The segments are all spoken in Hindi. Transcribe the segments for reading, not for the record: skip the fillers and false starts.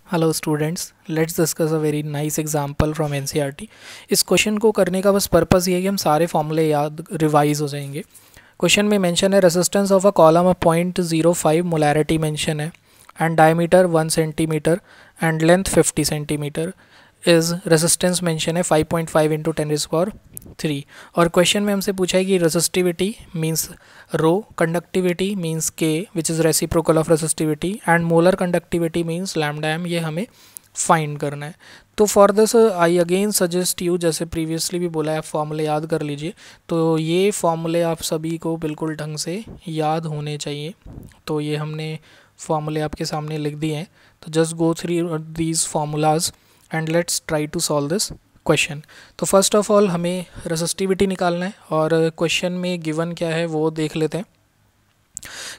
Hello students, let's discuss a very nice example from NCERT. इस क्वेश्चन को करने का बस पर्पस ये है कि हम सारे फॉर्मूले याद रिवाइज हो जाएंगे। क्वेश्चन में मेंशन है resistance of a column of 0.05 molarity mention है and diameter 1 centimetre and length 50 centimetre is resistance mention है 5.5 इंटू 10⁻³ और क्वेश्चन में हमसे पूछा है कि resistivity means rho, conductivity means K which is reciprocal of resistivity and molar conductivity means lambda M, ये हमें फाइंड करना है। तो for this I again suggest you, जैसे प्रीवियसली भी बोला है, आप फॉर्मूले याद कर लीजिए। तो ये फॉर्मूले आप सभी को बिल्कुल ढंग से याद होने चाहिए। तो ये हमने फॉर्मूले आपके सामने लिख दिए हैं। तो just go through these formulas and let's try to solve this question. तो फर्स्ट ऑफ ऑल हमें रेसिस्टिविटी निकालना है और क्वेश्चन में गिवन क्या है वो देख लेते हैं।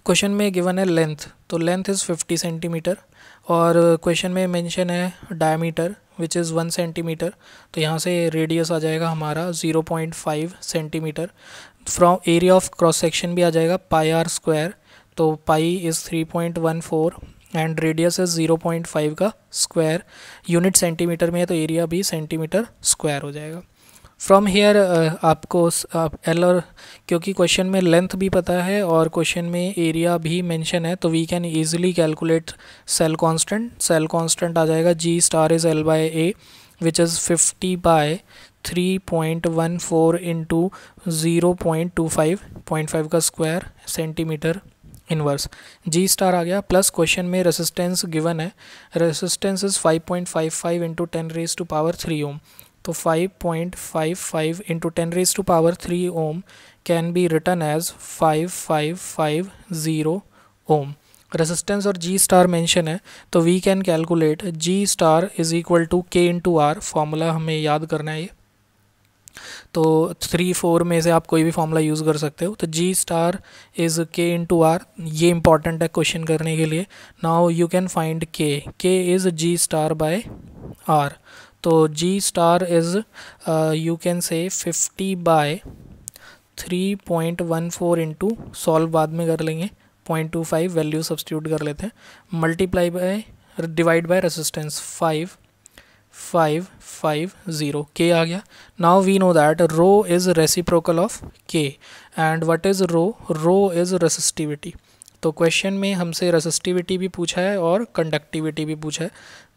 क्वेश्चन में गिवन है लेंथ, तो लेंथ इज़ 50 सेंटीमीटर और क्वेश्चन में मेंशन है डायमीटर विच इज़ 1 सेंटीमीटर। तो यहाँ से रेडियस आ जाएगा हमारा 0.5 centimetre. From area of cross section भी आ जाएगा पाई आर स्क्वायर, तो पाई इज़ 3.14 एंड रेडियस इज 0.5 का स्क्वायर। यूनिट सेंटीमीटर में है तो एरिया भी सेंटीमीटर स्क्वायर हो जाएगा। फ्रॉम हेयर आपको एल और क्योंकि क्वेश्चन में लेंथ भी पता है और क्वेश्चन में एरिया भी मेंशन है तो we can easily calculate cell constant. Cell constant आ जाएगा G star is L by A which is 50 by 3.14 into 0.25 0.5 का square centimetre inverse. G star आ गया प्लस क्वेश्चन में रेसिस्टेंस गिवन है, रेसिस्टेंस इज 5.55 इंटू 10⁻³ ओम। तो 5.55 into 10⁻³ ohm can be written as 5550 ohm. Resistance और जी स्टार मेंशन है तो we can calculate ji star is equal to के इंटू आर। फॉर्मूला हमें याद करना है ये, तो 3-4 में से आप कोई भी फॉर्मूला यूज़ कर सकते हो। तो G star is K into R, ये इंपॉर्टेंट है क्वेश्चन करने के लिए। Now you can find K is G star by R. तो G star is you can say 50 by 3.14 into, solve बाद में कर लेंगे, 0.25 वैल्यू सब्सटीट्यूट कर लेते हैं, multiply by divide by resistance 550 के आ गया। Now we know that rho is reciprocal of K and what is rho, rho is resistivity. तो क्वेश्चन में हमसे रेसिस्टिविटी भी पूछा है और कंडक्टिविटी भी पूछा है।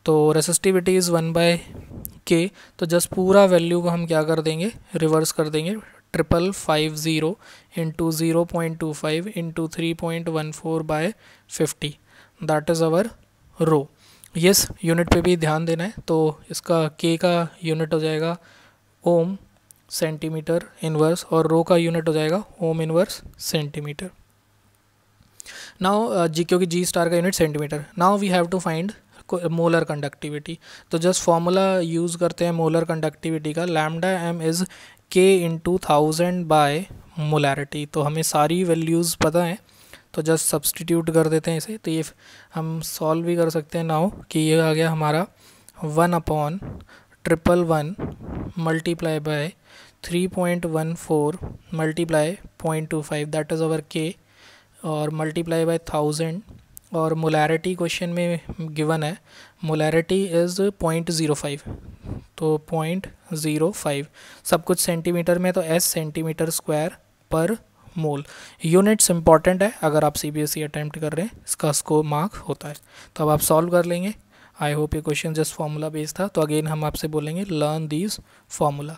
तो रेसिस्टिविटी इज़ 1/k, तो जस्ट पूरा वैल्यू को हम क्या कर देंगे, रिवर्स कर देंगे, 550 into 0.25 into 3.14/50, that is our rho. Yes, unit पे भी ध्यान देना है। तो इसका के का यूनिट हो जाएगा ओम सेंटीमीटर इनवर्स और रो का यूनिट हो जाएगा ohm inverse centimetre. Now G, क्योंकि जी स्टार का unit centimetre. Now we have to find molar conductivity. तो जस्ट फॉर्मूला यूज़ करते हैं मोलर कंडक्टिविटी का, lambda M is K into 1000 by molarity. तो हमें सारी वैल्यूज़ पता है तो जस्ट सब्सटीट्यूट कर देते हैं इसे। तो ये हम सॉल्व भी कर सकते हैं नाउ कि ये आ गया हमारा 1/111 multiply by 3.14 multiply 0.25 that is अवर के और मल्टीप्लाई बाय 1000 और मोलैरिटी क्वेश्चन में गिवन है, मोलैरिटी इज़ 0.05, तो 0.05 सब कुछ सेंटीमीटर में, तो एस सेंटीमीटर स्क्वायर पर मोल। यूनिट्स इंपॉर्टेंट है, अगर आप सीबीएसई अटैम्प्ट कर रहे हैं इसका स्कोर मार्क होता है। तो अब आप सॉल्व कर लेंगे। आई होप ये क्वेश्चन जस्ट फार्मूला बेस्ड था। तो अगेन हम आपसे बोलेंगे लर्न दीज फार्मूला।